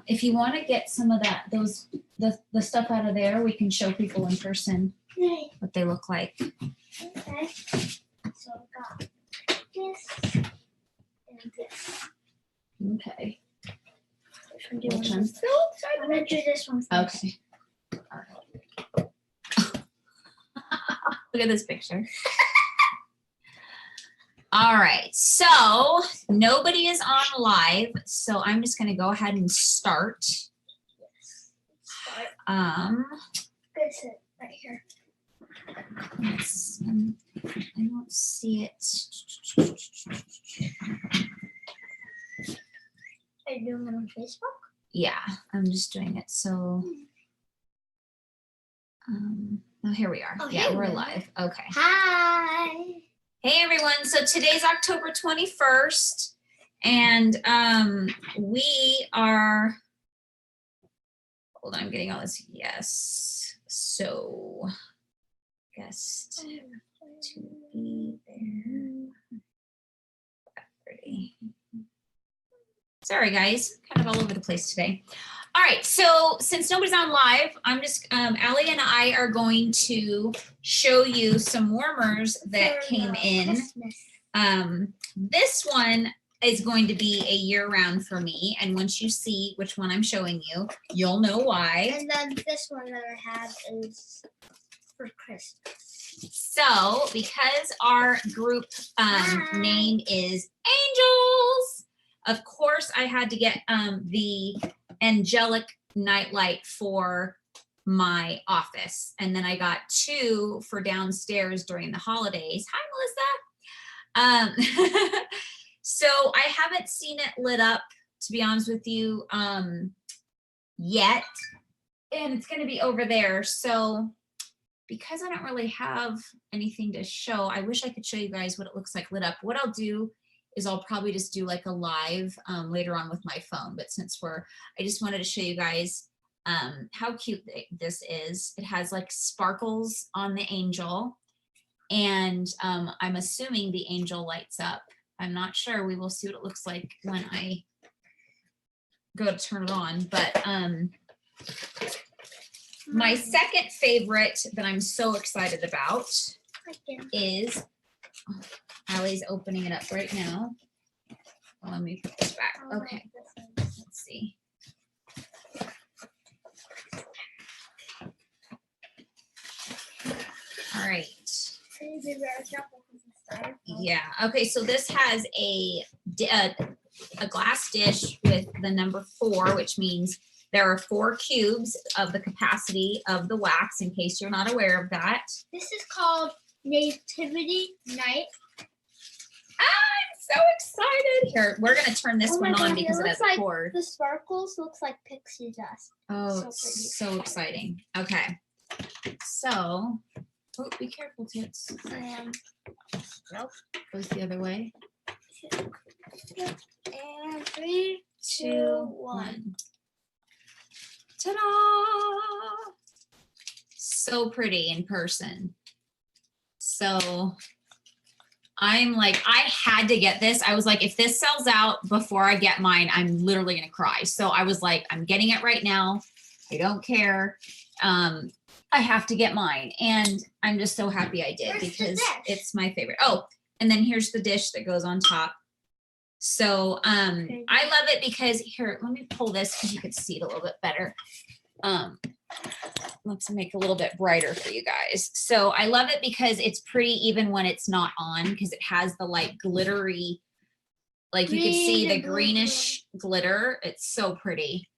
if you want to get some of that, the stuff out of there, we can show people in person what they look like. Okay. So I got this and this. Okay. Which one do you Which want one? to do? I'm gonna do this one first. Okay. All right. Look at this picture. All right, so nobody is on live, so I'm just going to go ahead and start. Yes. Start. This it right here. I don't see it. Are you doing it on Facebook? Yeah, I'm just doing it. So, oh, here we are. Oh, yeah, hey, we're Mama. live. Okay. Hi. Hey everyone, so today's October 21st, and we are, hold on, I'm getting all this, yes, so, guest to be there, pretty. Sorry guys, kind of all over the place today. All right, so since nobody's on live, I'm just, Allie and I are going to show you some warmers that came in. This one is going to be a year-round for me, and once you see which one I'm showing you, you'll know why. And then this one that I have is for Christmas. So, because our group name is Angels, of course I had to get the angelic nightlight for my office, and then I got 2 for downstairs during the holidays. Hi, Melissa. So I haven't seen it lit up, to be honest with you, yet, and it's going to be over there. So because I don't really have anything to show, I wish I could show you guys what it looks like lit up. What I'll do is I'll probably just do like a live later on with my phone. But since I just wanted to show you guys how cute this is. It has like sparkles on the angel, and I'm assuming the angel lights up. I'm not sure. We will see what it looks like when I go to turn it on. But my second favorite that I'm so excited about is, Allie's opening it up right now. Well, let me put this back. Okay, let's see. All right. Yeah. Okay. So this has a glass dish with the number 4, which means there are 4 cubes of the capacity of the wax, in case you're not aware of that. This is called Nativity Night. I'm so excited. Here, we're going to turn this one on because it has a cord. The sparkles looks like pixie dust. Oh, it's so exciting. Okay. So, oh, be careful, Tits. Nope. Goes the other way. And 3, 2, 1. Ta-da! So pretty in person. So I'm like, I had to get this. I was like, if this sells out before I get mine, I'm literally gonna cry. So I was like, I'm getting it right now. I don't care. I have to get mine. And I'm just so happy I did. Where's because it's my favorite. Oh, and then here's the dish that goes on top. So I love it because, here, let me pull this because you could see it a little bit better. Let's make it a little bit brighter for you guys. So I love it because it's pretty even when it's not on, because it has the like glittery, like you can see the greenish glitter. It's so pretty.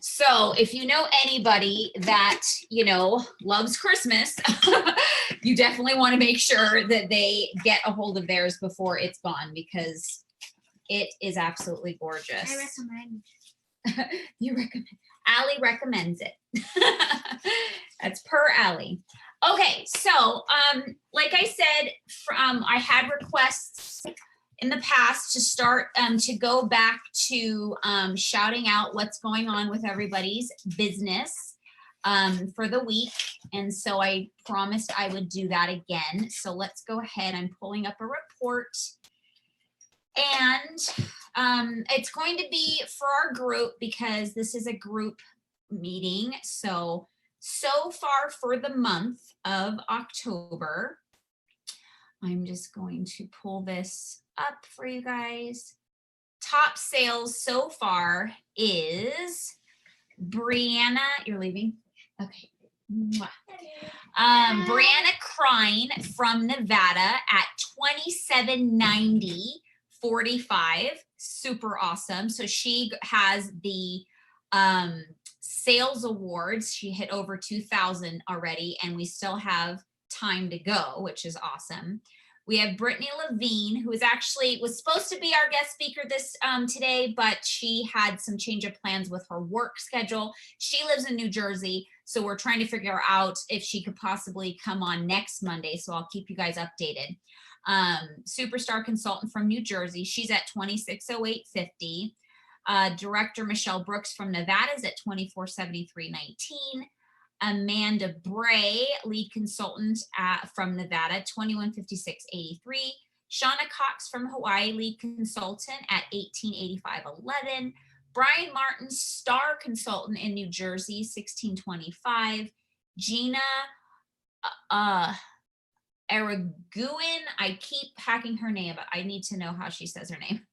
So if you know anybody that, you know, loves Christmas, you definitely want to make sure that they get a hold of theirs before it's gone, because it is absolutely gorgeous. I recommend. You recommend. Allie recommends it. That's per Allie. Okay, so like I said, I had requests in the past to start to go back to shouting out what's going on with everybody's business for the week. And so I promised I would do that again. So let's go ahead. I'm pulling up a report. And It's going to be for our group because this is a group meeting. So far for the month of October, I'm just going to pull this up for you guys. Top sales so far is Brianna. You're leaving? Okay. Mwah. Brianna Crine from Nevada at $27.90.45. Super awesome. So she has the sales awards. She hit over 2,000 already, and we still have time to go, which is awesome. We have Brittany Levine, who was supposed to be our guest speaker this today, but she had some change of plans with her work schedule. She lives in New Jersey, so we're trying to figure out if she could possibly come on next Monday. So I'll keep you guys updated. Superstar consultant from New Jersey, she's at $2608.50. Director Michelle Brooks from Nevada is at $2473.19. Amanda Bray, lead consultant from Nevada, $2156.83. Shauna Cox from Hawaii, lead consultant at $1885.11. Brian Martin, star consultant in New Jersey, $1625. Gina Araguin, I keep hacking her name, but I need to know how she says her name.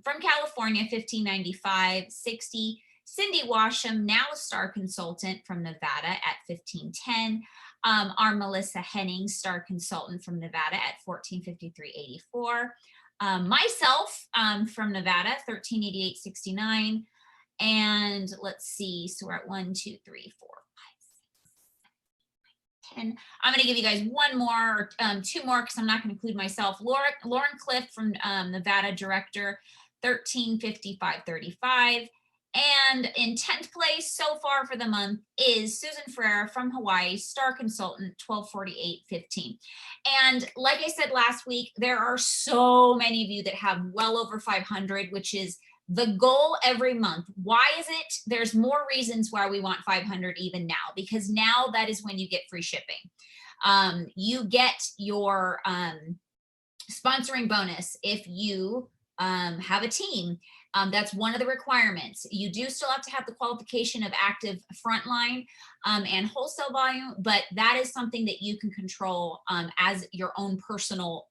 From California, $1595.60. Cindy Washam, now a star consultant from Nevada at $1510. Our Melissa Henning, star consultant from Nevada at $1453.84. Myself from Nevada, $1388.69. And let's see, so we're at 1, 2, 3, 4, 5, 6, 7, 8, 9, 10. I'm going to give you guys one more, two more, because I'm not going to include myself. Lauren Cliff from Nevada director, $1355.35. And in 10th place so far for the month is Susan Ferreira from Hawaii, star consultant, $1248.15. And like I said last week, there are so many of you that have well over 500, which is the goal every month. Why is it? There's more reasons why we want 500 even now, because now that is when you get free shipping. You get your sponsoring bonus if you have a team. That's one of the requirements. You do still have to have the qualification of active frontline and wholesale volume, but that is something that you can control as your own personal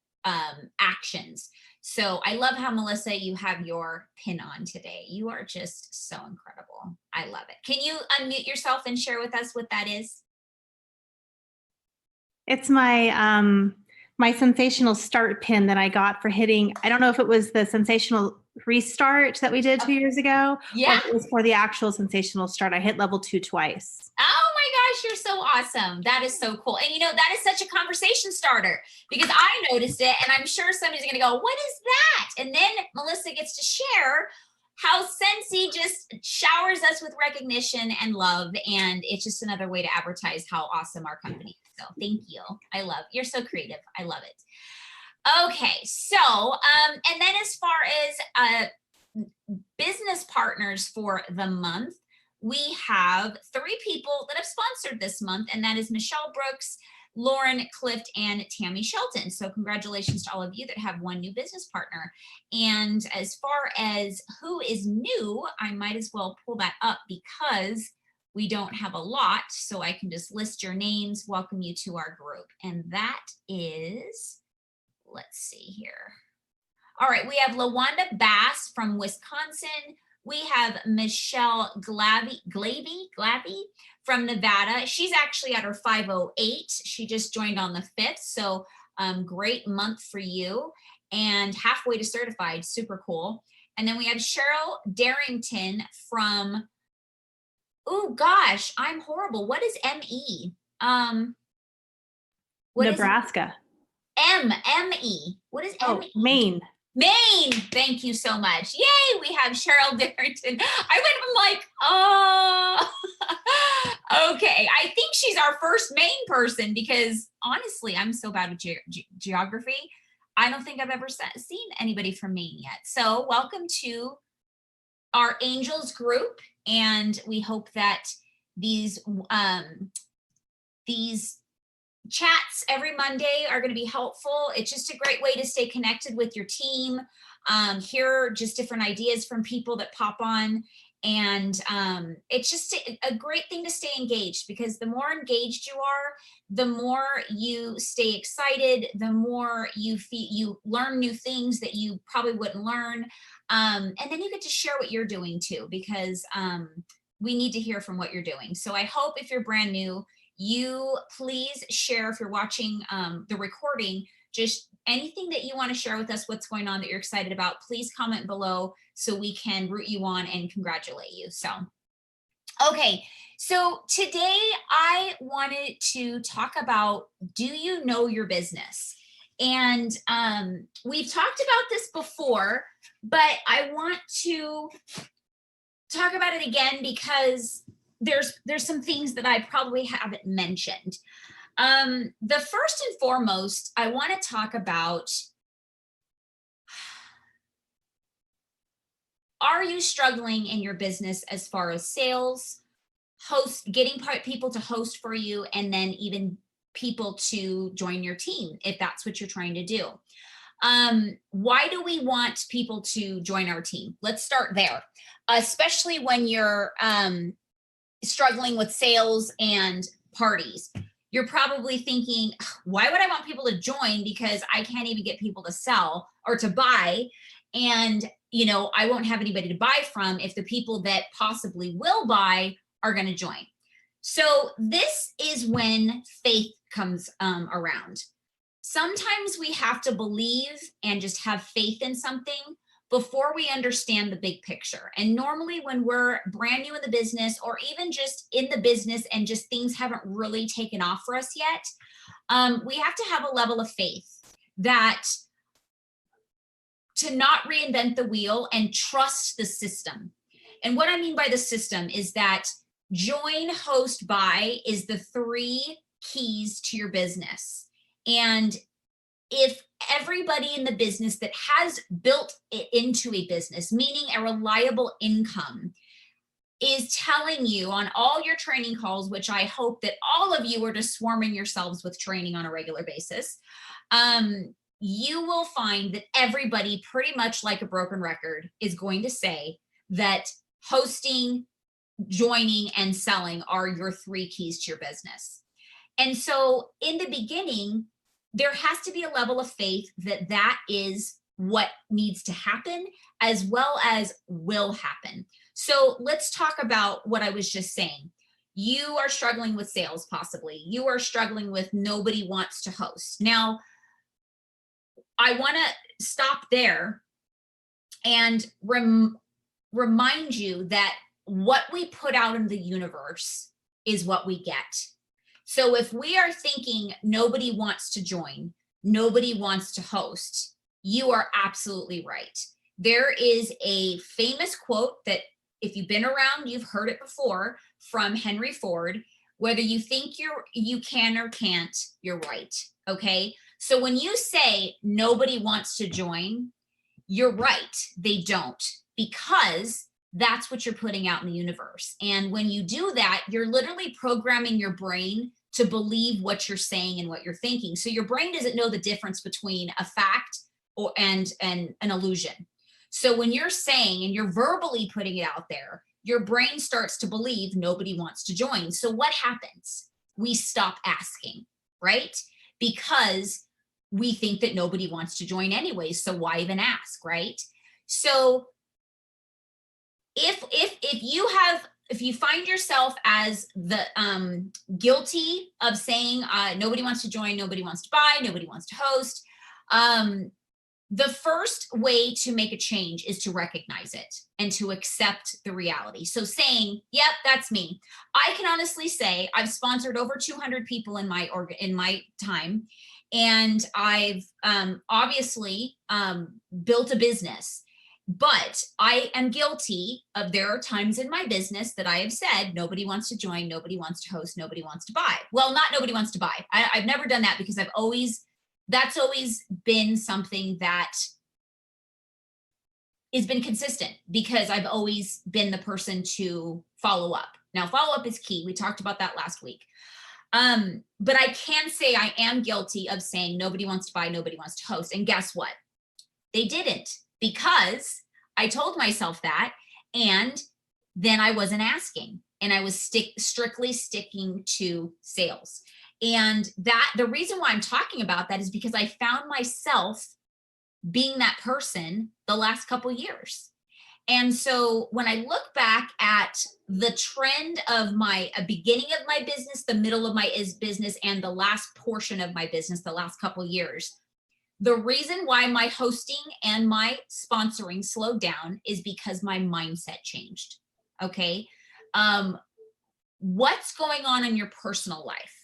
actions. So I love how, Melissa, you have your pin on today. You are just so incredible. I love it. Can you unmute yourself and share with us what that is? It's my my sensational start pin that I got for hitting. I don't know if it was the sensational restart that we did 2 years ago. Yeah. Or if it was for the actual sensational start. I hit level 2 twice. Oh my gosh, you're so awesome. That is so cool. And you know, that is such a conversation starter, because I noticed it and I'm sure somebody's going to go, what is that? And then Melissa gets to share how Scentsy just showers us with recognition and love. And it's just another way to advertise how awesome our company is. So thank you. You're so creative. I love it. Okay. So, and then as far as business partners for the month, we have 3 people that have sponsored this month, and that is Michelle Brooks, Lauren Clift, and Tammy Shelton. So congratulations to all of you that have one new business partner. And as far as who is new, I might as well pull that up because we don't have a lot. So I can just list your names, welcome you to our group. And that is, let's see here. All right, we have LaWanda Bass from Wisconsin. We have Michelle Glavy from Nevada. She's actually at her 508. She just joined on the 5th. So great month for you, and halfway to certified, super cool. And then we have Cheryl Darrington from, oh gosh, I'm horrible. What is ME? Nebraska. M-E. What is Oh, ME? Maine. Maine, thank you so much. Yay, we have Cheryl Darrington. I'm like, oh, okay. I think she's our first Maine person because honestly, I'm so bad with geography. I don't think I've ever seen anybody from Maine yet. So welcome to our Angels group. And we hope that these chats every Monday are going to be helpful. It's just a great way to stay connected with your team. hear just different ideas from people that pop on. And it's just a great thing to stay engaged, because the more engaged you are, the more you stay excited, the more you learn new things that you probably wouldn't learn. And then you get to share what you're doing too, because we need to hear from what you're doing. So I hope if you're brand new, you please share, if you're watching the recording, just anything that you want to share with us, what's going on that you're excited about, please comment below so we can root you on and congratulate you. So, okay. So today I wanted to talk about, do you know your business? And we've talked about this before, but I want to talk about it again because there's some things that I probably haven't mentioned. The first and foremost, I want to talk about, are you struggling in your business as far as sales, getting people to host for you, and then even people to join your team, if that's what you're trying to do? Why do we want people to join our team? Let's start there, especially when you're struggling with sales and parties. You're probably thinking, why would I want people to join? Because I can't even get people to sell or to buy. And, I won't have anybody to buy from if the people that possibly will buy are going to join. So this is when faith comes around. Sometimes we have to believe and just have faith in something before we understand the big picture. And normally when we're brand new in the business, or even just in the business and just things haven't really taken off for us yet, we have to have a level of faith that to not reinvent the wheel and trust the system. And what I mean by the system is that join, host, buy is the 3 keys to your business. And if everybody in the business that has built it into a business, meaning a reliable income, is telling you on all your training calls, which I hope that all of you are just swarming yourselves with training on a regular basis, you will find that everybody, pretty much like a broken record, is going to say that hosting, joining, and selling are your 3 keys to your business. And so in the beginning, there has to be a level of faith that that is what needs to happen, as well as will happen. So let's talk about what I was just saying. You are struggling with sales, possibly. You are struggling with nobody wants to host. Now, I want to stop there and remind you that what we put out in the universe is what we get. So if we are thinking nobody wants to join, nobody wants to host, you are absolutely right. There is a famous quote that if you've been around, you've heard it before, from Henry Ford: whether you think you can or can't, you're right. Okay. So when you say nobody wants to join, you're right. They don't, because that's what you're putting out in the universe. And when you do that, you're literally programming your brain to believe what you're saying and what you're thinking. So your brain doesn't know the difference between a fact and an illusion. So when you're saying and you're verbally putting it out there, your brain starts to believe nobody wants to join. So what happens? We stop asking, right? Because we think that nobody wants to join anyway. So why even ask, right? So if you find yourself as the guilty of saying nobody wants to join, nobody wants to buy, nobody wants to host, the first way to make a change is to recognize it and to accept the reality. So saying, yep, that's me. I can honestly say I've sponsored over 200 people in my time, and I've obviously built a business. But I am guilty of, there are times in my business that I have said, nobody wants to join, nobody wants to host, nobody wants to buy. Well, not nobody wants to buy. I've never done that, because that's always been something that has been consistent, because I've always been the person to follow up. Now, follow up is key. We talked about that last week. But I can say I am guilty of saying nobody wants to buy, nobody wants to host. And guess what? They didn't. because I told myself that, and then I wasn't asking, and I was strictly sticking to sales. And that the reason why I'm talking about that is because I found myself being that person the last couple years. And so when I look back at the trend of my beginning of my business, the middle of my business, and the last portion of my business, the last couple years, the reason why my hosting and my sponsoring slowed down is because my mindset changed. Okay. What's going on in your personal life?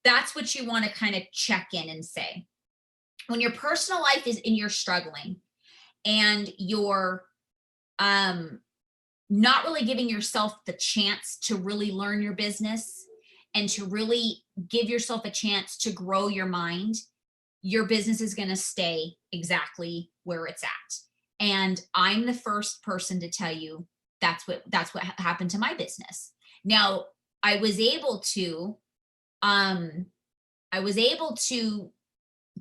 That's what you want to kind of check in and say. When your personal life is and you're struggling and you're not really giving yourself the chance to really learn your business and to really give yourself a chance to grow your mind, your business is going to stay exactly where it's at. And I'm the first person to tell you that's what happened to my business. Now, I was able to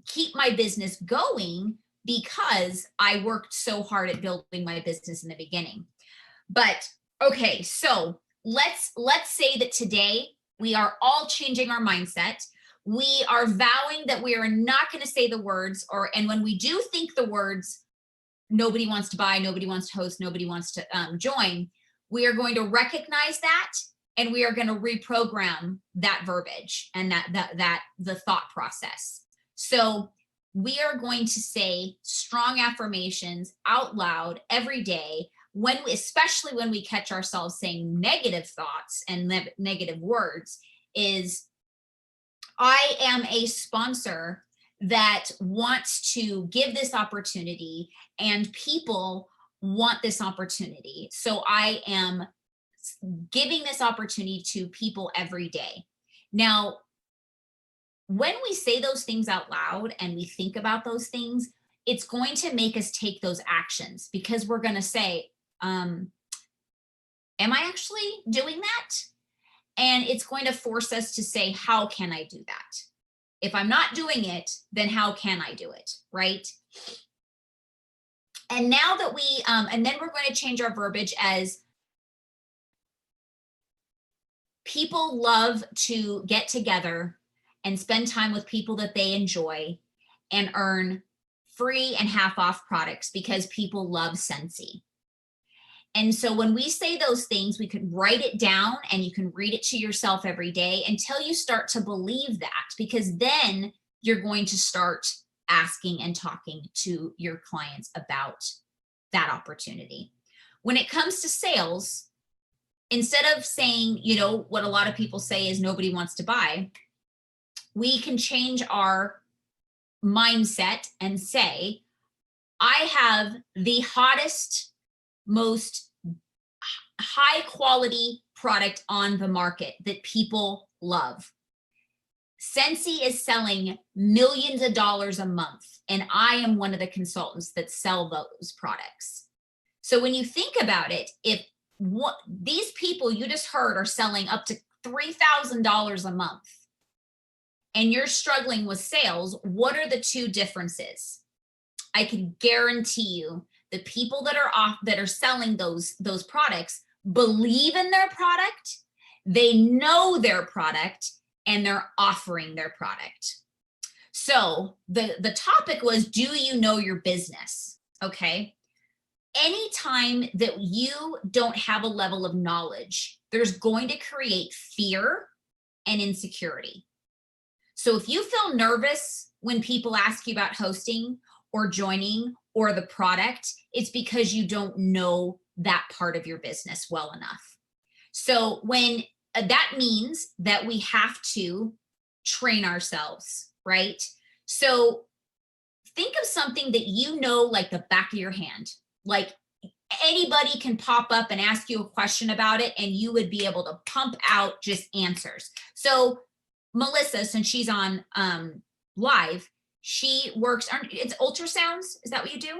keep my business going because I worked so hard at building my business in the beginning. But okay, so let's say that today we are all changing our mindset. We are vowing that we are not going to say the words, and when we do think the words, nobody wants to buy, nobody wants to host, nobody wants to join, we are going to recognize that, and we are going to reprogram that verbiage and that the thought process. So we are going to say strong affirmations out loud every day, especially when we catch ourselves saying negative thoughts and negative words, is I am a sponsor that wants to give this opportunity, and people want this opportunity. So I am giving this opportunity to people every day. Now, when we say those things out loud and we think about those things, it's going to make us take those actions, because we're going to say, am I actually doing that? And it's going to force us to say, how can I do that? If I'm not doing it, then how can I do it? Right? And now that and then we're going to change our verbiage as people love to get together and spend time with people that they enjoy and earn free and half off products because people love Scentsy. And so when we say those things, we can write it down and you can read it to yourself every day until you start to believe that, because then you're going to start asking and talking to your clients about that opportunity. When it comes to sales, instead of saying, what a lot of people say is nobody wants to buy, we can change our mindset and say, I have the hottest, most high quality product on the market that people love. Scentsy is selling millions of dollars a month, and I am one of the consultants that sell those products. So when you think about it, if these people you just heard are selling up to $3,000 a month, and you're struggling with sales, what are the two differences? I can guarantee you the people that are selling those products believe in their product, they know their product, and they're offering their product. So the topic was, do you know your business? Okay. Anytime that you don't have a level of knowledge, there's going to create fear and insecurity. So if you feel nervous when people ask you about hosting or joining or the product, it's because you don't know that part of your business well enough. So when that means that we have to train ourselves, right? So think of something that like the back of your hand. Like anybody can pop up and ask you a question about it, and you would be able to pump out just answers. So Melissa, since she's on live, she works, it's ultrasounds. Is that what you do?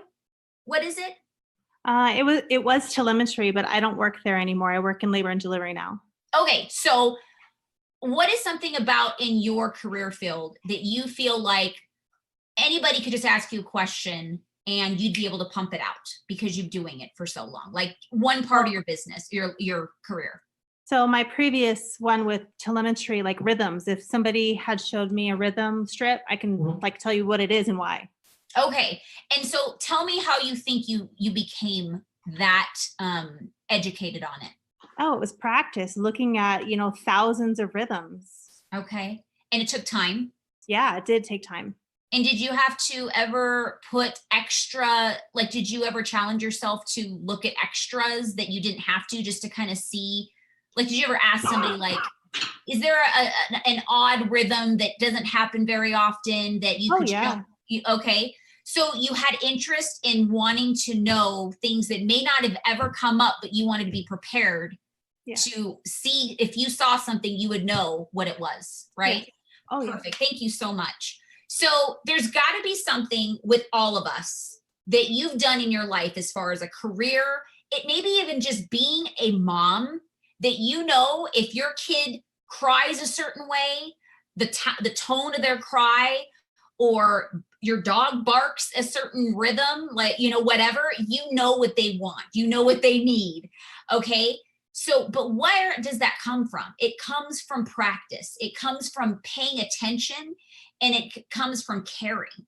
What is it? It was telemetry, but I don't work there anymore. I work in labor and delivery now. Okay. So what is something about in your career field that you feel like anybody could just ask you a question and you'd be able to pump it out because you're doing it for so long, like one part of your business, your career? So my previous one with telemetry, like rhythms, if somebody had showed me a rhythm strip, I can like tell you what it is and why. Okay. And so tell me how you think you became that educated on it. Oh, it was practice, looking at, thousands of rhythms. Okay. And it took time. Yeah, it did take time. And did you have to ever put extra, like, did you ever challenge yourself to look at extras that you didn't have to, just to kind of see, like, did you ever ask somebody, like, is there an odd rhythm that doesn't happen very often that you Oh, could yeah. okay. So you had interest in wanting to know things that may not have ever come up, but you wanted to be prepared Yeah. to see, if you saw something, you would know what it was, right? Yes. Oh, yeah. Perfect. Thank you so much. So there's got to be something with all of us that you've done in your life as far as a career. It may be even just being a mom, that if your kid cries a certain way, the tone of their cry, or your dog barks a certain rhythm, like, whatever, what they want, what they need. Okay. So, but where does that come from? It comes from practice. It comes from paying attention, and it comes from caring.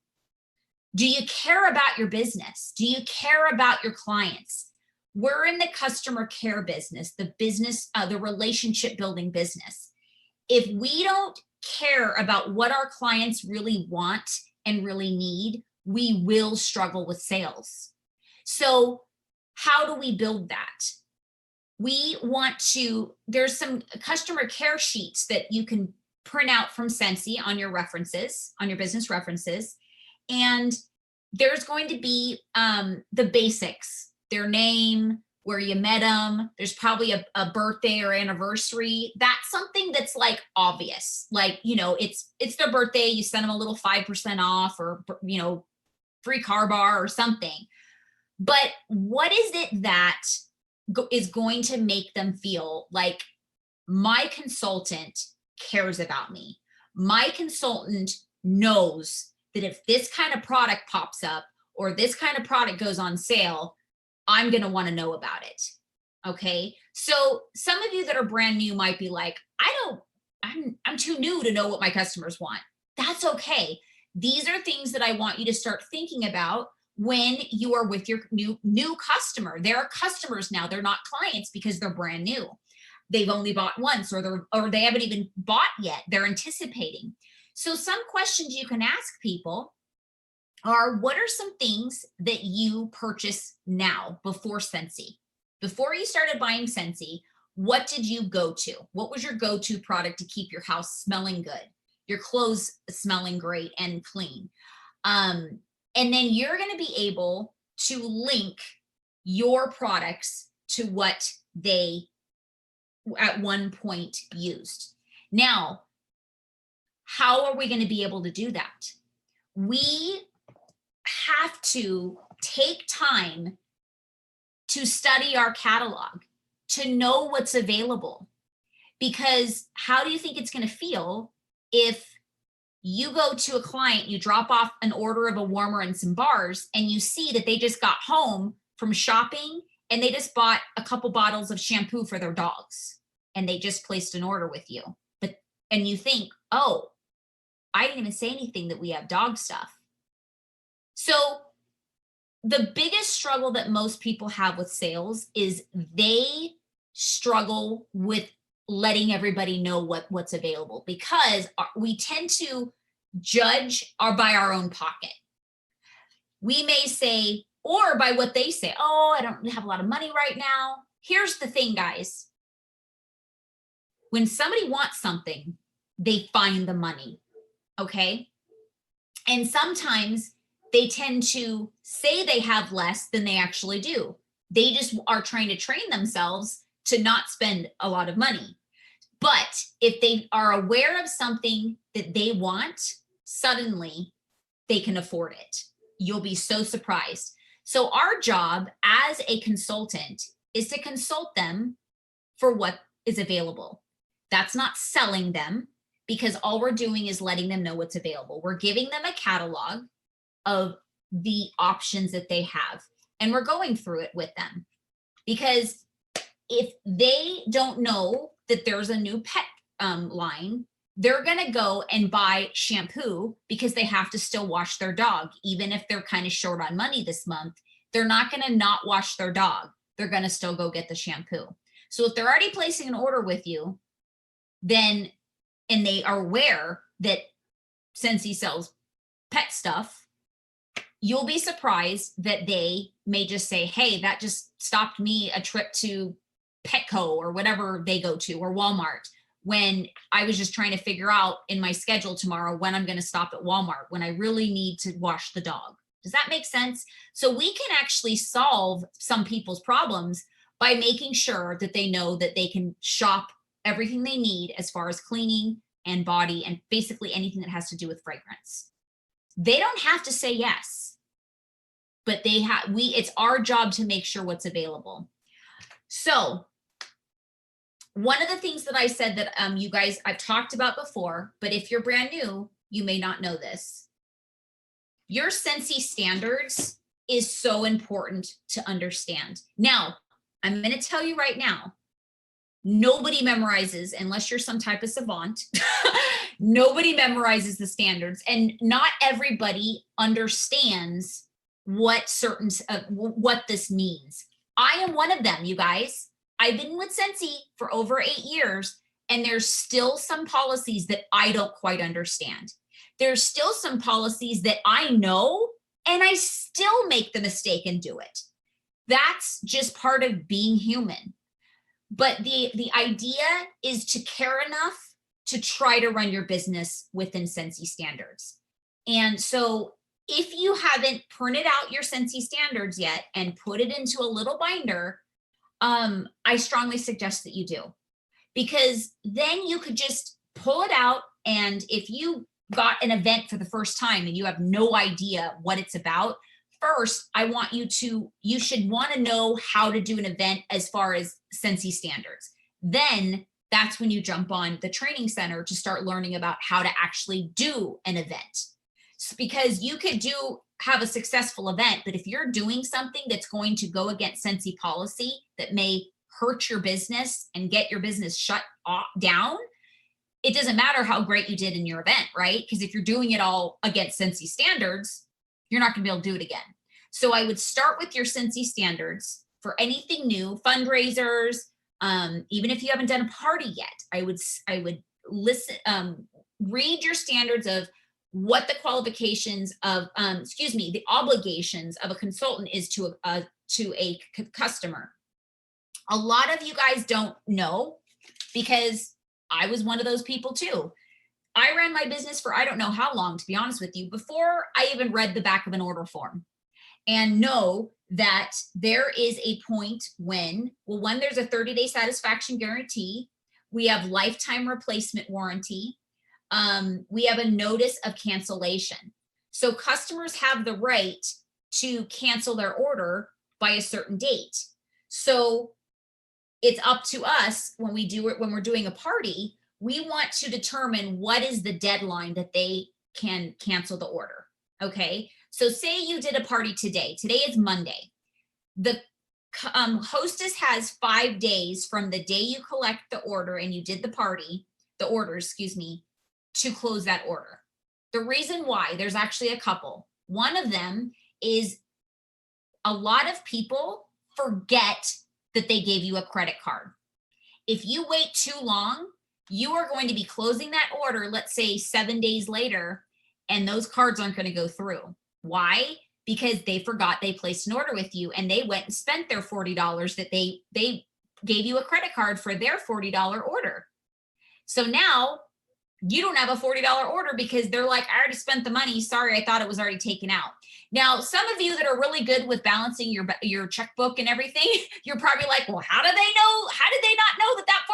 Do you care about your business? Do you care about your clients? We're in the customer care business, the relationship building business. If we don't care about what our clients really want and really need, we will struggle with sales. So how do we build that? There's some customer care sheets that you can print out from Sensi on your business references. And there's going to be the basics, their name, where you met them. There's probably a birthday or anniversary. That's something that's like obvious. Like, it's their birthday. You send them a little 5% off, or, free car bar or something. But what is it that is going to make them feel like my consultant cares about me? My consultant knows that if this kind of product pops up, or this kind of product goes on sale, I'm going to want to know about it. Okay. So some of you that are brand new might be like, I'm too new to know what my customers want. That's okay. These are things that I want you to start thinking about when you are with your new customer. They're customers now. They're not clients because they're brand new. They've only bought once, or they haven't even bought yet. They're anticipating. So some questions you can ask people are, what are some things that you purchase now before Sensi? Before you started buying Sensi, what did you go to? What was your go-to product to keep your house smelling good, your clothes smelling great and clean? And then you're going to be able to link your products to what they at one point used. Now, how are we going to be able to do that? We have to take time to study our catalog, to know what's available. Because how do you think it's going to feel if you go to a client, you drop off an order of a warmer and some bars, and you see that they just got home from shopping and they just bought a couple bottles of shampoo for their dogs, and they just placed an order with you. And you think, oh, I didn't even say anything that we have dog stuff. So the biggest struggle that most people have with sales is they struggle with letting everybody know what's available, because we tend to judge by our own pocket. We may say, or by what they say, oh, I don't have a lot of money right now. Here's the thing, guys. When somebody wants something, they find the money, okay? And sometimes they tend to say they have less than they actually do. They just are trying to train themselves to not spend a lot of money. But if they are aware of something that they want, suddenly they can afford it. You'll be so surprised. So our job as a consultant is to consult them for what is available. That's not selling them, because all we're doing is letting them know what's available. We're giving them a catalog of the options that they have. And we're going through it with them, because if they don't know that there's a new pet line, they're going to go and buy shampoo because they have to still wash their dog. Even if they're kind of short on money this month, they're not going to not wash their dog. They're going to still go get the shampoo. So if they're already placing an order with you, then, and they are aware that Scentsy sells pet stuff, you'll be surprised that they may just say, hey, that just stopped me a trip to Petco or whatever they go to, or Walmart, when I was just trying to figure out in my schedule tomorrow when I'm going to stop at Walmart when I really need to wash the dog. Does that make sense? So we can actually solve some people's problems by making sure that they know that they can shop everything they need as far as cleaning and body and basically anything that has to do with fragrance. They don't have to say yes, but they have, it's our job to make sure what's available. So one of the things that I said that you guys, I've talked about before, but if you're brand new, you may not know this. Your Scentsy standards is so important to understand. Now, I'm going to tell you right now, nobody memorizes, unless you're some type of savant, nobody memorizes the standards, and not everybody understands what certain, what this means. I am one of them, you guys. I've been with Scentsy for over 8 years, and there's still some policies that I don't quite understand. There's still some policies that I know, and I still make the mistake and do it. That's just part of being human. But the idea is to care enough to try to run your business within Scentsy standards. And so if you haven't printed out your Scentsy standards yet and put it into a little binder, I strongly suggest that you do, because then you could just pull it out. And if you got an event for the first time and you have no idea what it's about, first, I want you should want to know how to do an event as far as Scentsy standards. Then that's when you jump on the training center to start learning about how to actually do an event. Because you could have a successful event, but if you're doing something that's going to go against Scentsy policy that may hurt your business and get your business shut down, it doesn't matter how great you did in your event, right? Because if you're doing it all against Scentsy standards, you're not going to be able to do it again. So I would start with your Scentsy standards for anything new, fundraisers. Even if you haven't done a party yet, I would listen, read your standards of what the qualifications of, the obligations of a consultant is to a customer. A lot of you guys don't know, because I was one of those people too. I ran my business for I don't know how long, to be honest with you, before I even read the back of an order form, and know that there is a point when there's a 30-day satisfaction guarantee, we have lifetime replacement warranty, we have a notice of cancellation. So customers have the right to cancel their order by a certain date. So it's up to us when we're doing a party, we want to determine what is the deadline that they can cancel the order. Okay. So say you did a party today. Today is Monday. The hostess has 5 days from the day you collect the order and you did the order, to close that order. The reason why, there's actually a couple. One of them is a lot of people forget that they gave you a credit card. If you wait too long, you are going to be closing that order, let's say 7 days later, and those cards aren't going to go through. Why? Because they forgot they placed an order with you, and they went and spent their $40 that they gave you a credit card for their $40 order. So now you don't have a $40 order because they're like, I already spent the money. Sorry, I thought it was already taken out. Now, some of you that are really good with balancing your checkbook and everything, you're probably like, well, how did they know? How did they not know that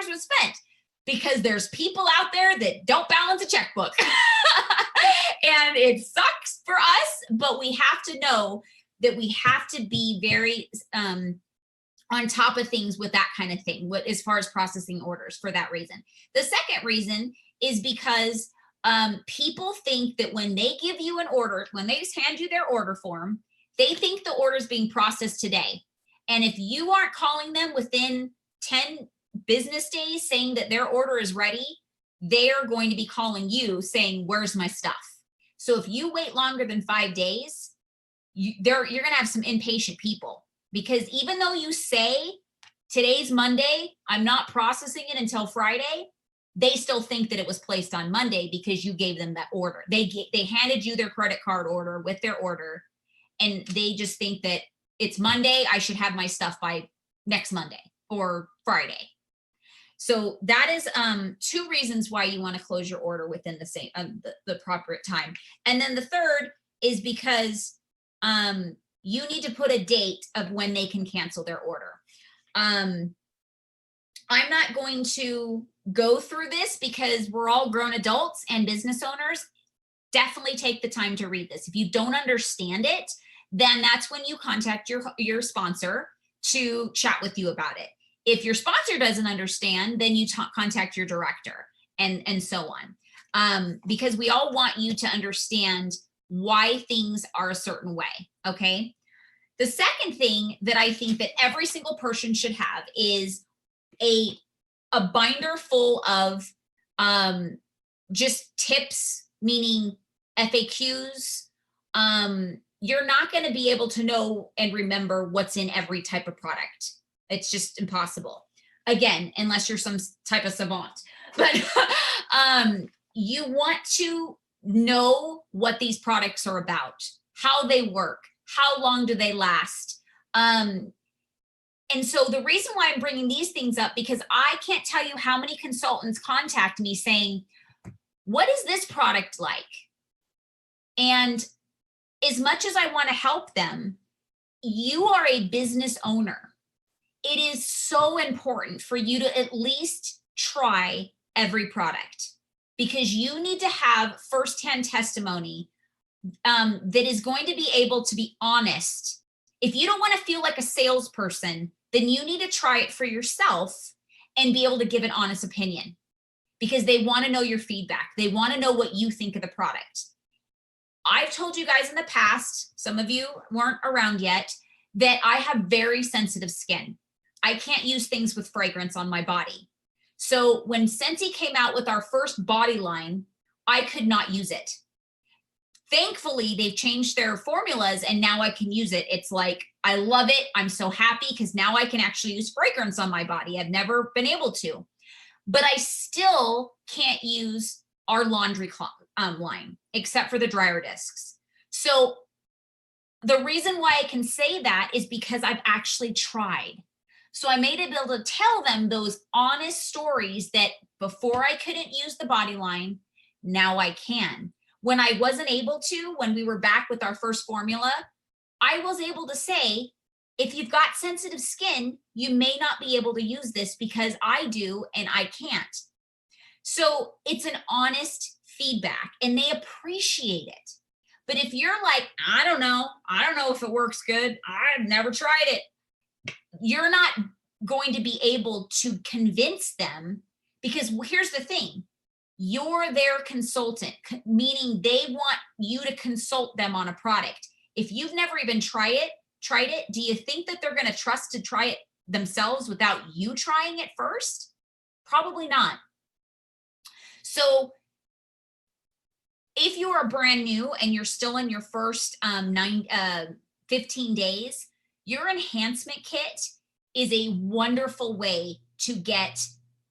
$40 was spent? Because there's people out there that don't balance a checkbook. And it sucks for us, but we have to know that we have to be very on top of things with that kind of thing, as far as processing orders, for that reason. The second reason is because People think that when they give you an order, when they just hand you their order form, they think the order is being processed today. And if you aren't calling them within 10 business days saying that their order is ready, they're going to be calling you saying, where's my stuff? So if you wait longer than 5 days, you're going to have some impatient people, because even though you say today's Monday, I'm not processing it until Friday, they still think that it was placed on Monday because you gave them that order. They handed you their credit card order with their order, and they just think that it's Monday, I should have my stuff by next Monday or Friday. So that is 2 reasons why you want to close your order within the same the proper time. And then the third is because you need to put a date of when they can cancel their order. I'm not going to go through this because we're all grown adults and business owners. Definitely take the time to read this. If you don't understand it, then that's when you contact your sponsor to chat with you about it. If your sponsor doesn't understand, then you contact your director and so on. Because we all want you to understand why things are a certain way, okay? The second thing that I think that every single person should have is a binder full of just tips, meaning FAQs. You're not going to be able to know and remember what's in every type of product. It's just impossible. Again, unless you're some type of savant. But you want to know what these products are about, how they work, how long do they last. And so the reason why I'm bringing these things up, because I can't tell you how many consultants contact me saying, what is this product like? And as much as I want to help them, you are a business owner. It is so important for you to at least try every product, because you need to have firsthand testimony that is going to be able to be honest. If you don't want to feel like a salesperson, then you need to try it for yourself and be able to give an honest opinion, because they want to know your feedback. They want to know what you think of the product. I've told you guys in the past, some of you weren't around yet, that I have very sensitive skin. I can't use things with fragrance on my body. So when Scentsy came out with our first body line, I could not use it. Thankfully, they've changed their formulas and now I can use it. It's like, I love it. I'm so happy because now I can actually use fragrance on my body. I've never been able to, but I still can't use our laundry line except for the dryer discs. So the reason why I can say that is because I've actually tried. So I made it able to tell them those honest stories that before I couldn't use the body line, now I can. When I wasn't able to, when we were back with our first formula, I was able to say, if you've got sensitive skin, you may not be able to use this because I do and I can't. So it's an honest feedback and they appreciate it. But if you're like, I don't know if it works good, I've never tried it, you're not going to be able to convince them, because here's the thing, you're their consultant, meaning they want you to consult them on a product. If you've never even tried it, do you think that they're going to trust to try it themselves without you trying it first? Probably not. So if you are brand new and you're still in your first 15 days, your enhancement kit is a wonderful way to get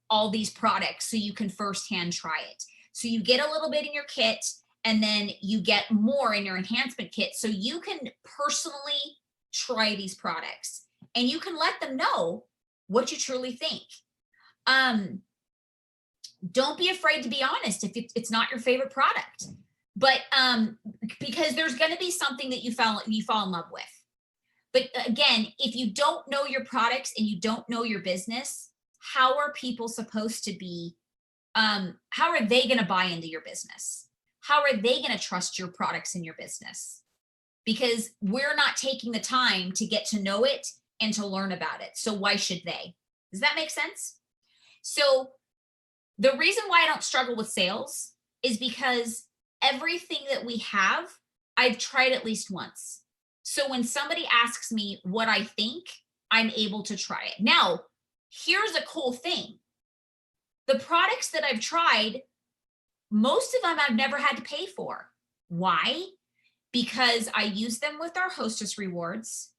all these products so you can firsthand try it. So you get a little bit in your kit and then you get more in your enhancement kit so you can personally try these products and you can let them know what you truly think. Don't be afraid to be honest if it's not your favorite product, but because there's going to be something that you fall in love with. But again, if you don't know your products and you don't know your business, how are people supposed to be, how are they going to buy into your business? How are they going to trust your products in your business? Because we're not taking the time to get to know it and to learn about it. So why should they? Does that make sense? So the reason why I don't struggle with sales is because everything that we have, I've tried at least once. So when somebody asks me what I think, I'm able to try it. Now, here's a cool thing. The products that I've tried, most of them I've never had to pay for. Why? Because I use them with our hostess rewards.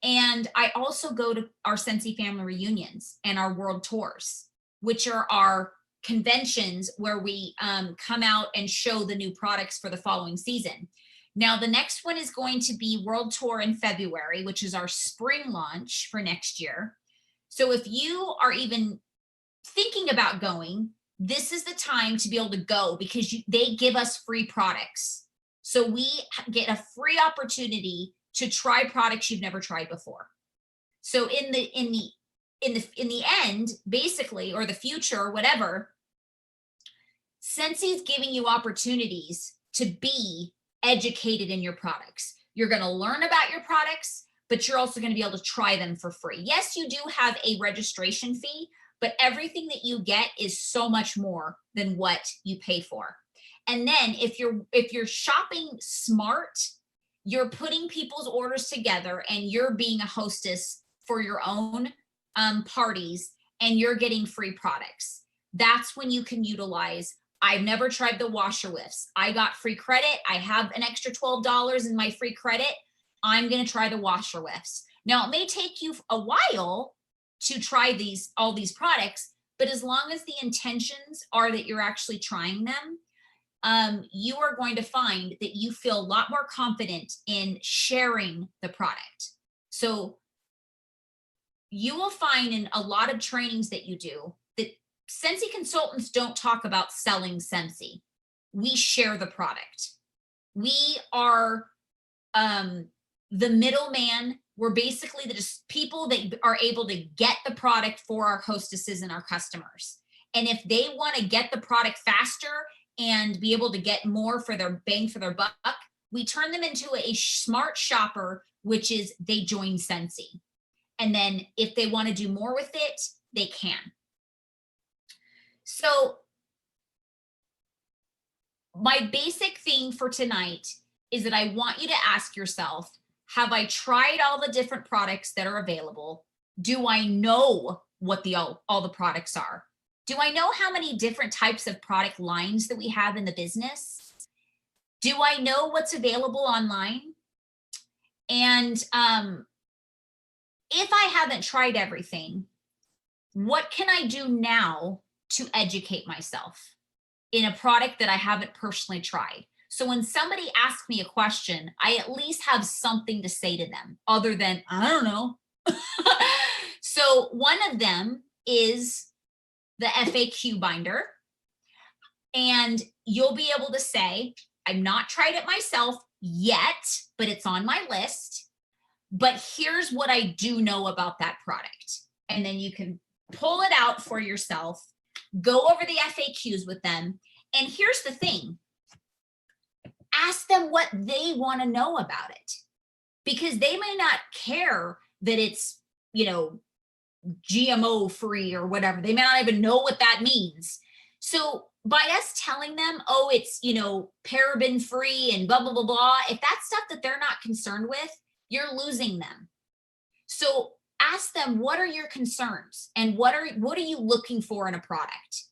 And I also go to our Scentsy family reunions and our world tours, which are our conventions where we come out and show the new products for the following season. Now, the next one is going to be World Tour in February, which is our spring launch for next year. So if you are even thinking about going, this is the time to be able to go because they give us free products. So we get a free opportunity to try products you've never tried before. So in the end, basically, or the future, or whatever, Scentsy's giving you opportunities to be educated in your products. You're going to learn about your products, but you're also going to be able to try them for free. Yes, you do have a registration fee, but everything that you get is so much more than what you pay for. And then if you're shopping smart, you're putting people's orders together and you're being a hostess for your own parties and you're getting free products. That's when you can utilize. I've never tried the washer whiffs. I got free credit. I have an extra $12 in my free credit. I'm going to try the washer whiffs. Now, it may take you a while to try all these products, but as long as the intentions are that you're actually trying them, you are going to find that you feel a lot more confident in sharing the product. So you will find in a lot of trainings that you do that Scentsy consultants don't talk about selling Scentsy. We share the product. We are the middleman. We're basically the people that are able to get the product for our hostesses and our customers. And if they want to get the product faster and be able to get more for their bang for their buck, we turn them into a smart shopper, which is they join Scentsy. And then if they want to do more with it, they can. So my basic thing for tonight is that I want you to ask yourself, have I tried all the different products that are available? Do I know what all the products are? Do I know how many different types of product lines that we have in the business? Do I know what's available online? And if I haven't tried everything, what can I do now to educate myself in a product that I haven't personally tried? So when somebody asks me a question, I at least have something to say to them other than, I don't know. So one of them is the FAQ binder. And you'll be able to say, I've not tried it myself yet, but it's on my list. But here's what I do know about that product. And then you can pull it out for yourself, go over the FAQs with them. And here's the thing. Ask them what they want to know about it, because they may not care that it's, GMO free or whatever. They may not even know what that means. So by us telling them, oh, it's, paraben free and blah, blah, blah, blah, if that's stuff that they're not concerned with, you're losing them. So ask them, what are your concerns and what are you looking for in a product?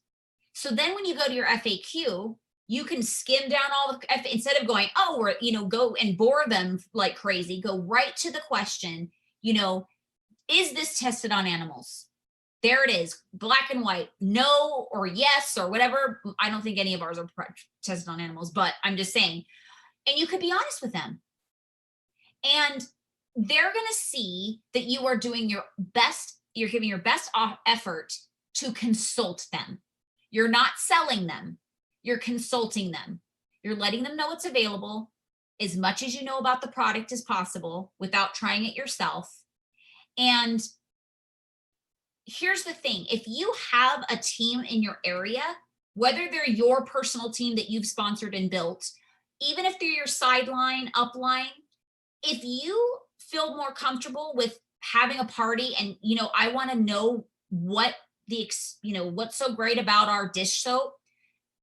So then when you go to your FAQ, you can skim down all the, instead of going, go and bore them like crazy, go right to the question, is this tested on animals? There it is, black and white, no or yes or whatever. I don't think any of ours are tested on animals, but I'm just saying. And you could be honest with them. And they're going to see that you are doing your best, you're giving your best effort to consult them. You're not selling them, you're consulting them. You're letting them know what's available, as much as you know about the product as possible without trying it yourself. And here's the thing, if you have a team in your area, whether they're your personal team that you've sponsored and built, even if they're your sideline, upline, if you feel more comfortable with having a party and, I want to know what's so great about our dish soap,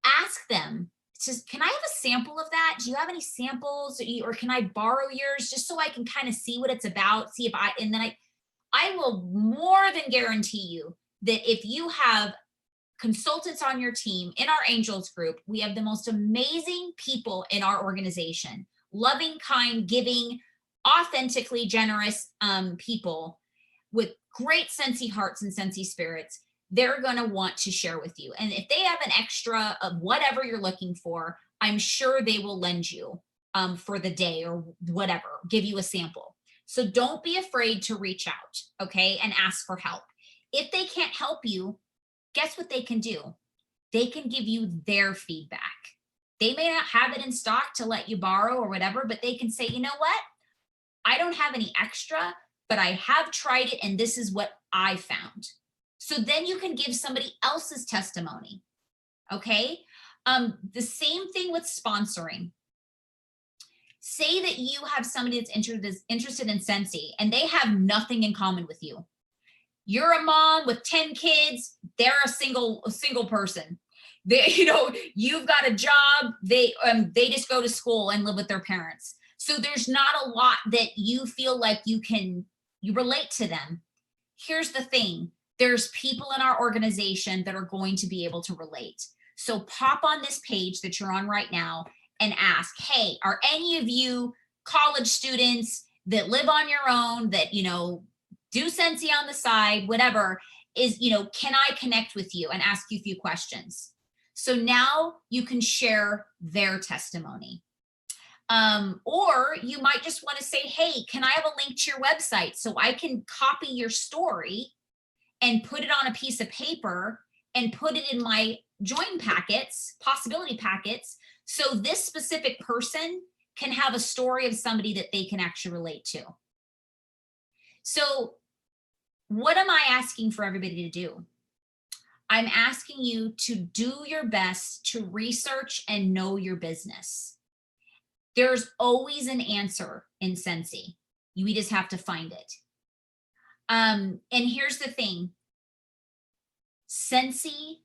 ask them, just, can I have a sample of that? Do you have any samples, or can I borrow yours just so I can kind of see what it's about, see if and then I will more than guarantee you that if you have consultants on your team in our angels group, we have the most amazing people in our organization, loving, kind, giving, authentically generous people with great sensey hearts and sensey spirits. They're going to want to share with you. And if they have an extra of whatever you're looking for, I'm sure they will lend you for the day or whatever, give you a sample. So don't be afraid to reach out, okay, and ask for help. If they can't help you, guess what they can do? They can give you their feedback. They may not have it in stock to let you borrow or whatever, but they can say, you know what? I don't have any extra, but I have tried it and this is what I found. So then you can give somebody else's testimony, okay? The same thing with sponsoring. Say that you have somebody that's interested in Scentsy and they have nothing in common with you. You're a mom with 10 kids. They're a single person. They, you've got a job. They just go to school and live with their parents. So there's not a lot that you feel like you relate to them. Here's the thing. There's people in our organization that are going to be able to relate. So pop on this page that you're on right now and ask, hey, are any of you college students that live on your own, that, do Scentsy on the side, whatever, can I connect with you and ask you a few questions? So now you can share their testimony. Or you might just want to say, hey, can I have a link to your website so I can copy your story and put it on a piece of paper and put it in my join packets, possibility packets, so this specific person can have a story of somebody that they can actually relate to. So what am I asking for everybody to do? I'm asking you to do your best to research and know your business. There's always an answer in Scentsy. We just have to find it. And here's the thing. Scentsy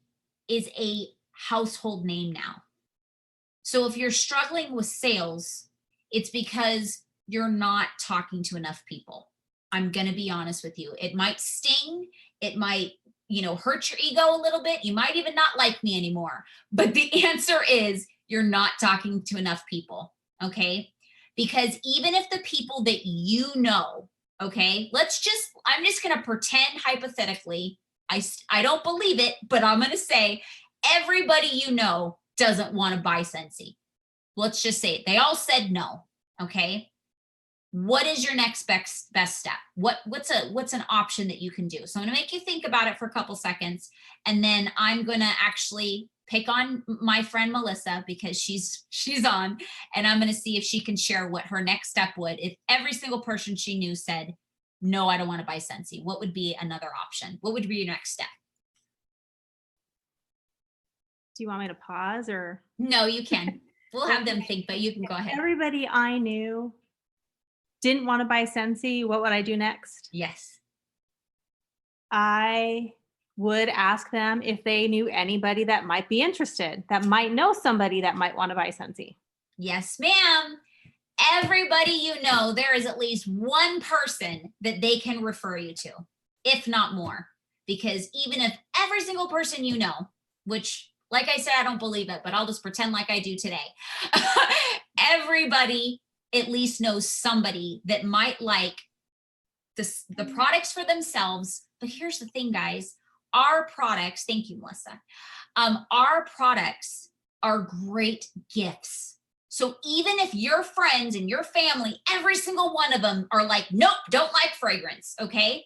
is a household name now. So if you're struggling with sales, it's because you're not talking to enough people. I'm going to be honest with you. It might sting. It might, hurt your ego a little bit. You might even not like me anymore. But the answer is you're not talking to enough people. Okay. Because even if the people that okay, I'm just going to pretend hypothetically, I don't believe it, but I'm going to say everybody doesn't want to buy Scentsy. Let's just say it. They all said no. Okay. What is your next best step? What's an option that you can do? So I'm going to make you think about it for a couple seconds, and then I'm going to actually pick on my friend Melissa because she's on, and I'm going to see if she can share what her next step would. If every single person she knew said, no, I don't want to buy Scentsy, what would be another option? What would be your next step? Do you want me to pause or? No, you can. We'll have them think, but you can go ahead. Everybody I knew didn't want to buy Scentsy. What would I do next? Yes. I would ask them if they knew anybody that might be interested, that might know somebody that might want to buy Scentsy. Yes, ma'am. Everybody there is at least one person that they can refer you to, if not more. Because even if every single person which, like I said, I don't believe it, but I'll just pretend like I do today. Everybody at least knows somebody that might like the products for themselves. But here's the thing, guys. Our products, thank you, Melissa. Our products are great gifts. So even if your friends and your family, every single one of them are like, nope, don't like fragrance, okay?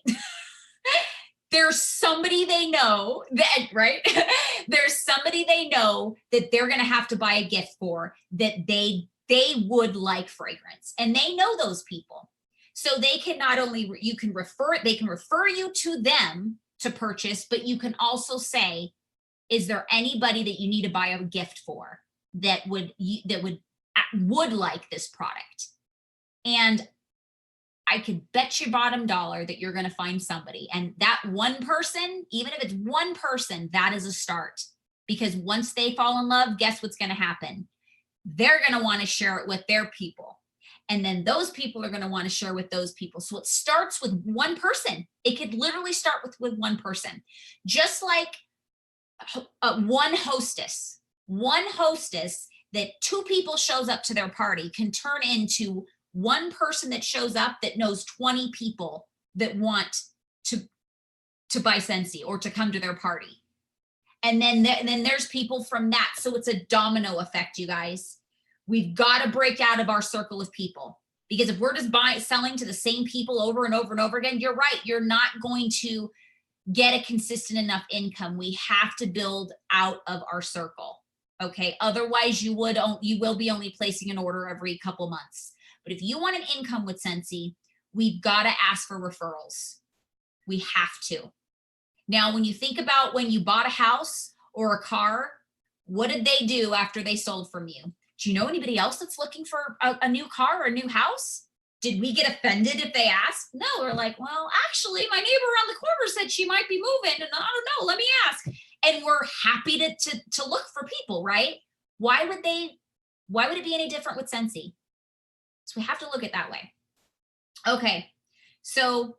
There's somebody they know that, right? There's somebody they know that they're going to have to buy a gift for, that they would like fragrance, and they know those people. So they can they can refer you to them to purchase, but you can also say, is there anybody that you need to buy a gift for that would like this product? And I could bet you bottom dollar that you're going to find somebody. And that one person, even if it's one person, that is a start, because once they fall in love, guess what's going to happen? They're going to want to share it with their people. And then those people are going to want to share with those people. So it starts with one person. It could literally start with one person. Just like one hostess that 2 people shows up to their party can turn into one person that shows up that knows 20 people that want to buy Scentsy or to come to their party. And then there's people from that. So it's a domino effect, you guys. We've got to break out of our circle of people, because if we're just selling to the same people over and over and over again, you're right. You're not going to get a consistent enough income. We have to build out of our circle. Okay. Otherwise you will be only placing an order every couple months. But if you want an income with Scentsy, we've got to ask for referrals. We have to. Now, when you think about when you bought a house or a car, what did they do after they sold from you? Do you know anybody else that's looking for a new car or a new house? Did we get offended if they asked? No, we're like, well, actually, my neighbor around the corner said she might be moving, and I don't know, let me ask. And we're happy to look for people, right? Why would it be any different with Scentsy? So we have to look at it that way. Okay, so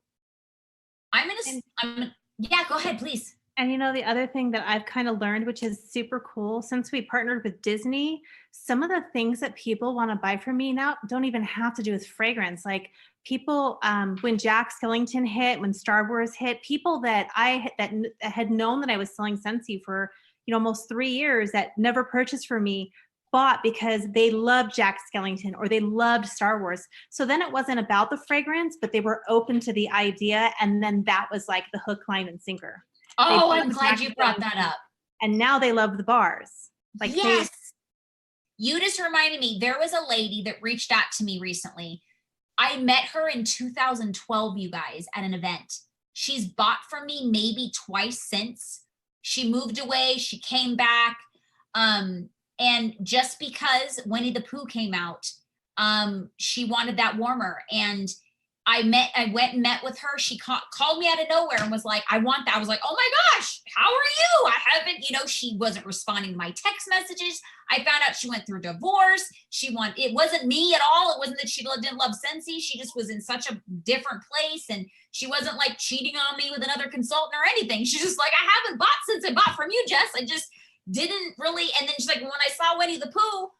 yeah, go ahead, please. And the other thing that I've kind of learned, which is super cool, since we partnered with Disney, some of the things that people want to buy from me now don't even have to do with fragrance. Like people, when Jack Skellington hit, when Star Wars hit, people that had known that I was selling Scentsy for almost 3 years that never purchased from me bought because they loved Jack Skellington or they loved Star Wars. So then it wasn't about the fragrance, but they were open to the idea. And then that was like the hook, line, and sinker. Oh, I'm glad you brought that up. And now they love the bars. Like yes. You just reminded me, there was a lady that reached out to me recently. I met her in 2012, you guys, at an event. She's bought from me maybe twice since. She moved away, she came back. And just because Winnie the Pooh came out, she wanted that warmer. And I went and met with her. She called me out of nowhere and was like, I want that. I was like, oh my gosh, how are you? I haven't, she wasn't responding to my text messages. I found out she went through a divorce. It wasn't me at all. It wasn't that she didn't love Scentsy. She just was in such a different place. And she wasn't like cheating on me with another consultant or anything. She's just like, I haven't bought since I bought from you, Jess. I just didn't really. And then she's like, when I saw Winnie the Pooh,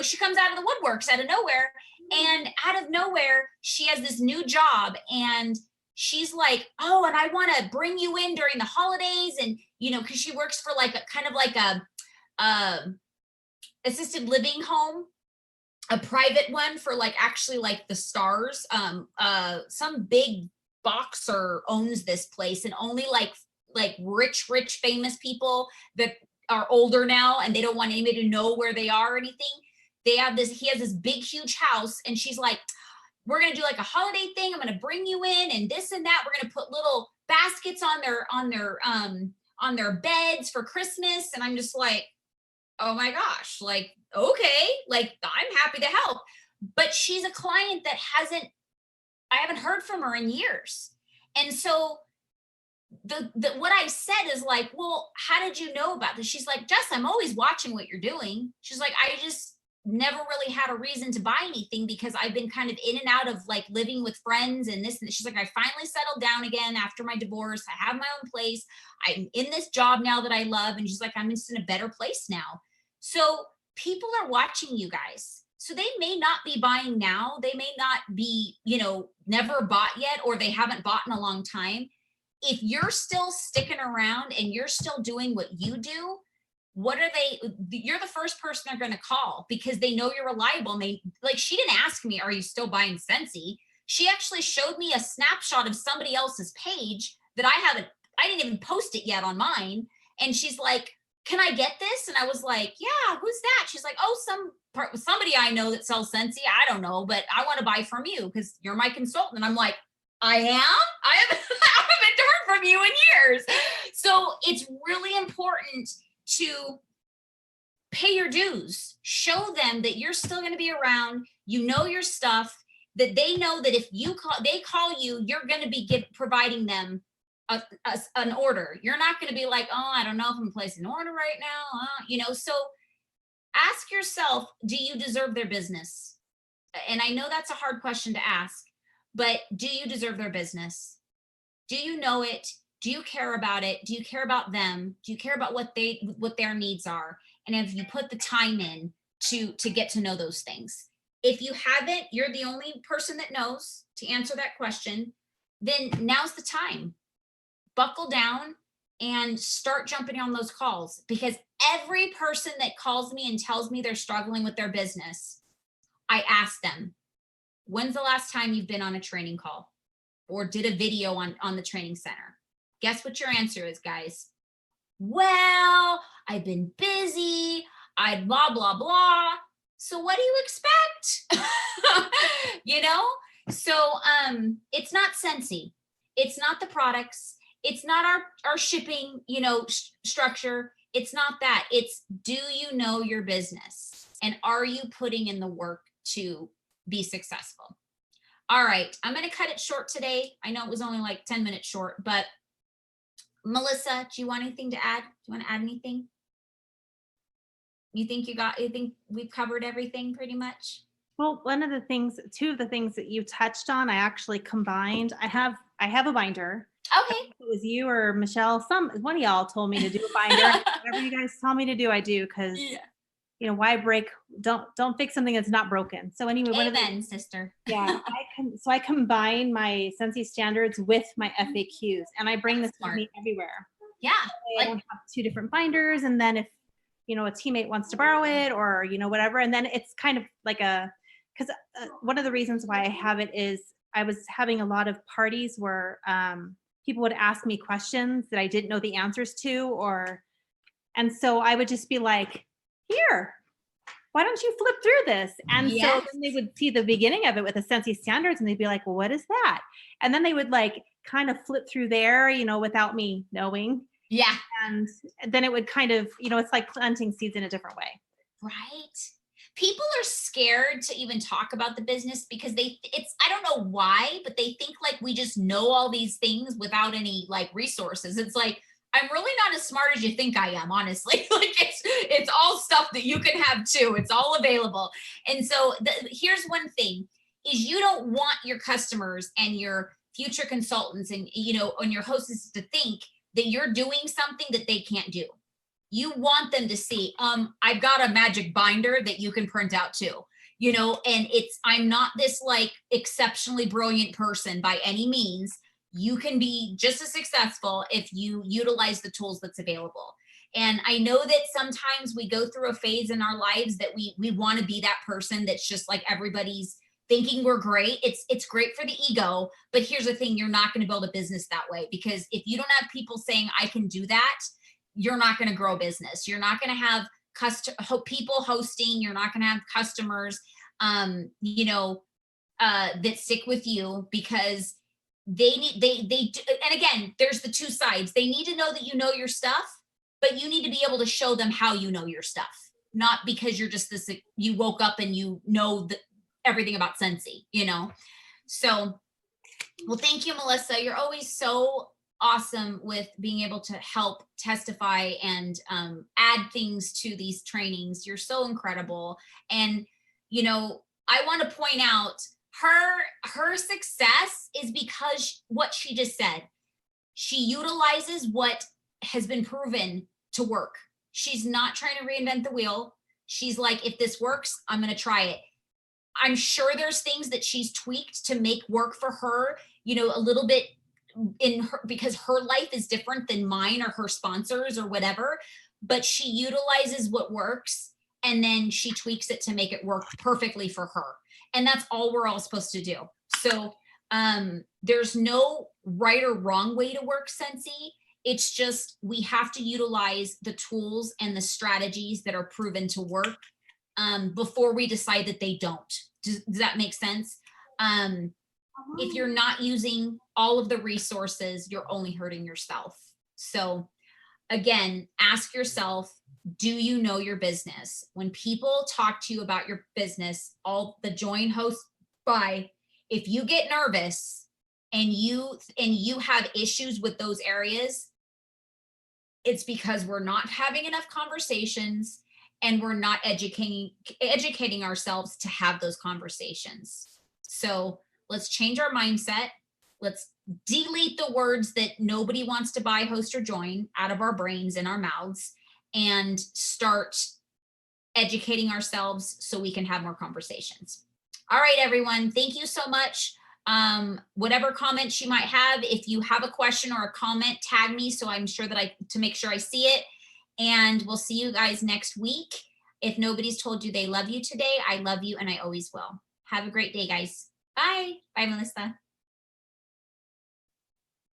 she comes out of the woodworks out of nowhere. And out of nowhere, she has this new job and she's like, oh, and I want to bring you in during the holidays. And, because she works for like a kind of like a assisted living home, a private one for like actually like the stars. Some big boxer owns this place, and only like rich, famous people that are older now and they don't want anybody to know where they are or anything. He has this big, huge house, and she's like, we're going to do like a holiday thing. I'm going to bring you in and this and that. We're going to put little baskets on their beds for Christmas. And I'm just like, oh my gosh, like, okay, like I'm happy to help. But she's a client that I haven't heard from her in years. And so what I said is like, well, how did you know about this? She's like, Jess, I'm always watching what you're doing. She's like, I just never really had a reason to buy anything because I've been kind of in and out of like living with friends and this and this. She's like, I finally settled down again after my divorce. I have my own place. I'm in this job now that I love. And she's like, I'm just in a better place now. So people are watching you guys. So they may not be buying now. They may not be, never bought yet, or they haven't bought in a long time. If you're still sticking around and you're still doing what you do, you're the first person they're going to call because they know you're reliable. And she didn't ask me, are you still buying Scentsy? She actually showed me a snapshot of somebody else's page that I didn't even post it yet on mine. And she's like, can I get this? And I was like, yeah, who's that? She's like, oh, somebody I know that sells Scentsy. I don't know, but I want to buy from you because you're my consultant. And I'm like, I am? I haven't heard from you in years. So it's really important to pay your dues, show them that you're still going to be around, your stuff, that they know that if they call you, you're going to be providing them an order. You're not going to be like, oh, I don't know if I'm placing an order right now. So ask yourself, do you deserve their business? And I know that's a hard question to ask, but do you deserve their business? Do you know it? Do you care about it? Do you care about them? Do you care about what their needs are? And have you put the time in to get to know those things? If you haven't, you're the only person that knows to answer that question, then now's the time. Buckle down and start jumping on those calls, because every person that calls me and tells me they're struggling with their business, I ask them, when's the last time you've been on a training call or did a video on the training center? Guess what your answer is, guys? Well, I've been busy. I blah, blah, blah. So what do you expect? So it's not Scentsy. It's not the products. It's not our shipping, structure. It's not that. It's, do you know your business? And are you putting in the work to be successful? All right. I'm going to cut it short today. I know it was only like 10 minutes short, but Melissa, do you want anything to add? Do you want to add anything? You think we've covered everything pretty much? Well, two of the things that you touched on, I actually combined. I have a binder. Okay. It was you or Michelle. One of y'all told me to do a binder. Whatever you guys tell me to do, I do, because why break? Don't fix something that's not broken. So anyway, amen, sister. Yeah, I combine my Scentsy standards with my FAQs, and I bring this with me everywhere. Yeah, I don't have two different binders, and then if a teammate wants to borrow it or whatever, and then it's kind of like because one of the reasons why I have it is I was having a lot of parties where people would ask me questions that I didn't know the answers to, and so I would just be like, here, why don't you flip through this? And so then they would see the beginning of it with the Scentsy standards, and they'd be like, well, what is that? And then they would like kind of flip through there, without me knowing. Yeah. And then it would kind of, it's like planting seeds in a different way. Right. People are scared to even talk about the business because I don't know why, but they think like we just know all these things without any like resources. It's like, I'm really not as smart as you think I am, honestly. Like it's all stuff that you can have too. It's all available. And so here's one thing is you don't want your customers and your future consultants and, and your hostess to think that you're doing something that they can't do. You want them to see, I've got a magic binder that you can print out too, and I'm not this like exceptionally brilliant person by any means. You can be just as successful if you utilize the tools that's available. And I know that sometimes we go through a phase in our lives that we want to be that person that's just like everybody's thinking we're great. It's great for the ego, but here's the thing, you're not going to build a business that way, because if you don't have people saying I can do that, you're not going to grow a business. You're not going to have people hosting. You're not going to have customers, that stick with you, because they and again, there's the two sides. They need to know that you know your stuff, but you need to be able to show them how you know your stuff, not because you're just you woke up and you know everything about Scentsy, So, well, thank you, Melissa. You're always so awesome with being able to help testify and add things to these trainings. You're so incredible. And, I want to point out her success is because what she just said. She utilizes what has been proven to work. She's not trying to reinvent the wheel. She's like, if this works, I'm going to try it. I'm sure there's things that she's tweaked to make work for her, a little bit because her life is different than mine or her sponsors or whatever, but she utilizes what works and then she tweaks it to make it work perfectly for her. And that's all we're all supposed to do. So there's no right or wrong way to work Scentsy. It's just, we have to utilize the tools and the strategies that are proven to work before we decide that they don't. Does that make sense? If you're not using all of the resources, you're only hurting yourself. So again, ask yourself, do you know your business? When people talk to you about your business, all the join hosts by, if you get nervous, and you have issues with those areas, it's because we're not having enough conversations and we're not educating ourselves to have those conversations. So let's change our mindset. Let's delete the words that nobody wants to buy, host, or join out of our brains and our mouths, and start educating ourselves so we can have more conversations. All right, everyone. Thank you so much. Whatever comments you might have, if you have a question or a comment, tag me so I'm sure that to make sure I see it. And we'll see you guys next week. If nobody's told you they love you today, I love you and I always will. Have a great day, guys. Bye. Bye, Melissa.